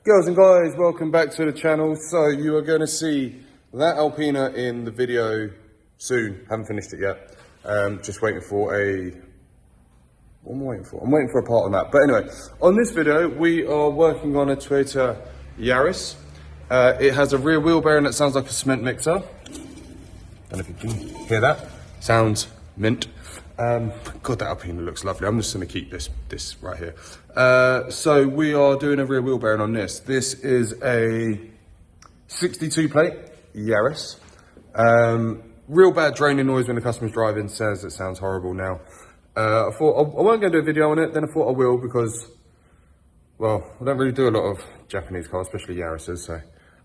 Girls and guys, welcome back to the channel. So you are going to see that Alpina in the video soon. Haven't finished it yet. Just waiting for a... What am I waiting for? I'm waiting for a part on that. But anyway, on this video, we are working on a Toyota Yaris. It has a rear wheel bearing that sounds like a cement mixer. Don't know if you can hear that. Sounds mint. God, that Alpina looks lovely. I'm just going to keep this right here. So we are doing a rear wheel bearing on this. This is a 62 plate Yaris. Real bad draining noise when the customer's driving. Says it sounds horrible now. I thought I wasn't going to do a video on it. Then I thought I will because, well, I don't really do a lot of Japanese cars, especially Yarises. So I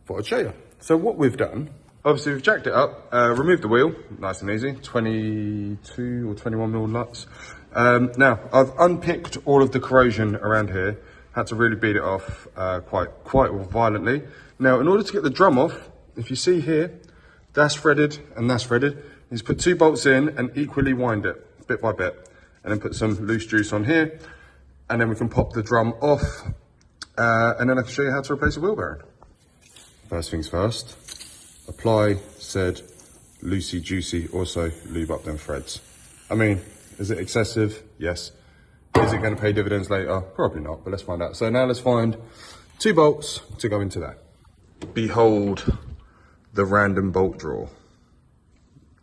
thought I'd show you. So what we've done. Obviously, we've jacked it up, removed the wheel, nice and easy, 22 or 21 mil nuts. Now, I've unpicked all of the corrosion around here, had to really beat it off quite violently. Now, in order to get the drum off, if you see here, that's threaded and that's threaded. You just put 2 bolts in and equally wind it, bit by bit. And then put some loose juice on here, and then we can pop the drum off, and then I can show you how to replace a wheel bearing. First things first. Apply said loosey juicy, also lube up them threads. I mean, is it excessive? Yes. Is it going to pay dividends later? Probably not, but let's find out. So now let's find 2 bolts to go into that. Behold the random bolt drawer.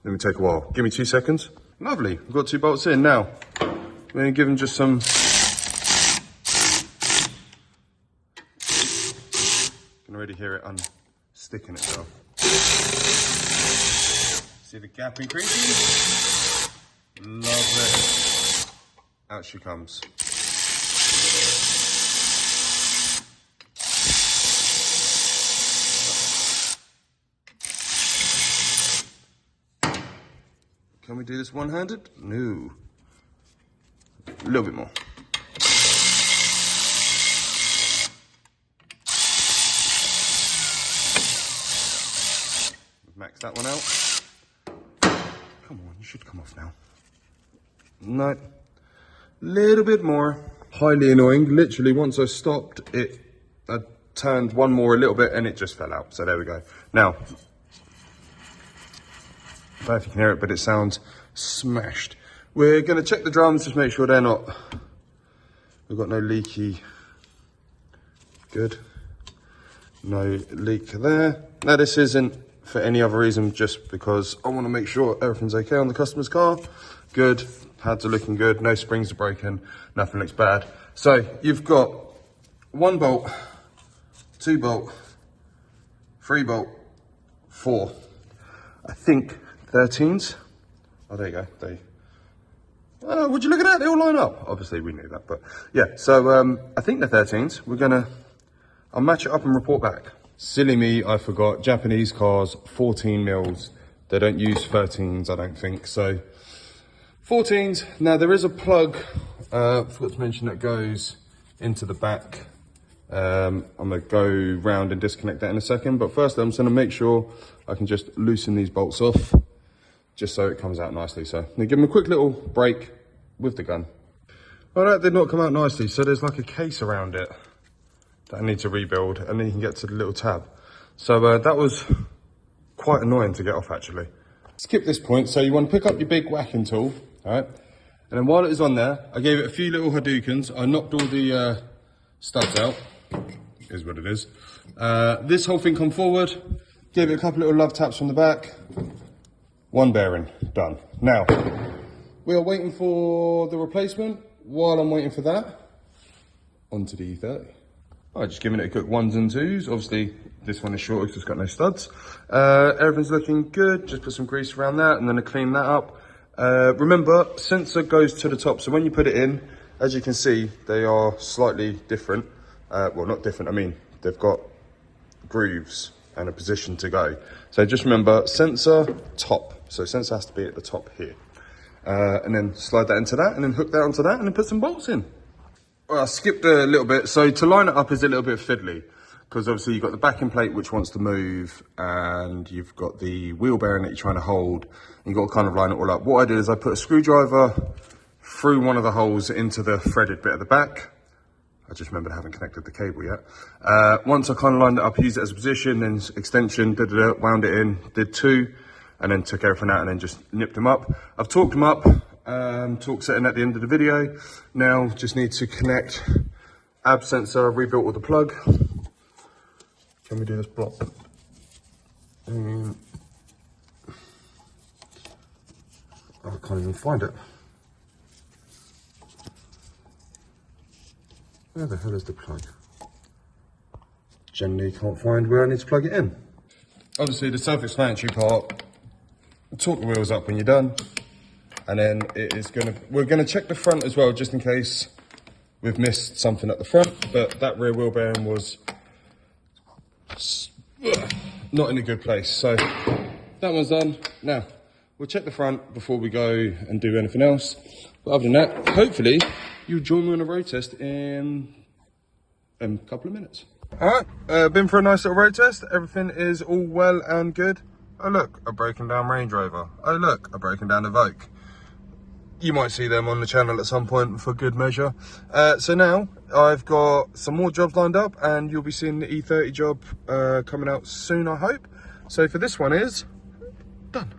Let me take a while. Give me 2 seconds. Lovely, we've got 2 bolts in. Now, we're going to give them just some... You can already hear it unsticking itself. See the gap increasing? Lovely. Out she comes. Can we do this one-handed? No. A little bit more. Max that one out. Come on, you should come off now. No. Little bit more. Highly annoying. Literally, once I stopped, I turned one more a little bit and it just fell out. So there we go. Now, I don't know if you can hear it, but it sounds smashed. We're going to check the drums, just make sure they're not... We've got no leaky... Good. No leak there. Now, this isn't for any other reason, just because I want to make sure everything's okay on the customer's car. Good. Pads are looking good. No springs are broken. Nothing looks bad. So, you've got 1 bolt, 2 bolt, 3 bolt, 4. I think 13s. Oh, there you go. Would you look at that? They all line up. Obviously, we knew that, but yeah. So I think they're 13s. I'll match it up and report back. Silly me, I forgot. Japanese cars, 14 mils. They don't use 13s, I don't think. So 14s. Now there is a plug. Forgot to mention that goes into the back. I'm gonna go round and disconnect that in a second. But first, I'm just gonna make sure I can just loosen these bolts off, just so it comes out nicely. So I'm gonna give them a quick little break with the gun. Well, that did not come out nicely. So there's like a case around it that I need to rebuild, and then you can get to the little tab. So that was quite annoying to get off, actually. Skip this point. So you want to pick up your big whacking tool, all right? And then while it was on there, I gave it a few little Hadoukens. I knocked all the studs out. Is what it is. This whole thing come forward. Gave it a couple little love taps from the back. 1 bearing, done. Now, we are waiting for the replacement. While I'm waiting for that, onto the E30. All right, just giving it a quick 1s and 2s. Obviously, this one is shorter because it's got no studs. Everything's looking good. Just put some grease around that and then I clean that up. Remember, sensor goes to the top. So when you put it in, as you can see, they are slightly different. Well, not different, I mean, they've got grooves and a position to go. So just remember, sensor top. So sensor has to be at the top here. And then slide that into that and then hook that onto that and then put some bolts in. Well, I skipped a little bit. So to line it up is a little bit fiddly because obviously you've got the backing plate which wants to move and you've got the wheel bearing that you're trying to hold. And you've got to kind of line it all up. What I did is I put a screwdriver through one of the holes into the threaded bit at the back. I just remembered I haven't connected the cable yet. Once I kind of lined it up, used it as a position, then extension, wound it in, did 2, and then took everything out and then just nipped them up. I've torqued them up, torque setting at the end of the video. Now just need to connect ab sensor. I've rebuilt with the plug. Can we do this block? I can't even find it. Where the hell is the plug? Generally can't find where I need to plug it in. Obviously the self-explanatory part, torque the wheels up when you're done. And then we're gonna check the front as well, just in case we've missed something at the front, but that rear wheel bearing was not in a good place. So that one's done. Now, we'll check the front before we go and do anything else. But other than that, hopefully you'll join me on a road test in a couple of minutes. All right, been for a nice little road test. Everything is all well and good. Oh look, a broken down Range Rover. Oh look, a broken down Evoque. You might see them on the channel at some point for good measure. So now I've got some more jobs lined up, and you'll be seeing the E30 job coming out soon, I hope. So for this one is done.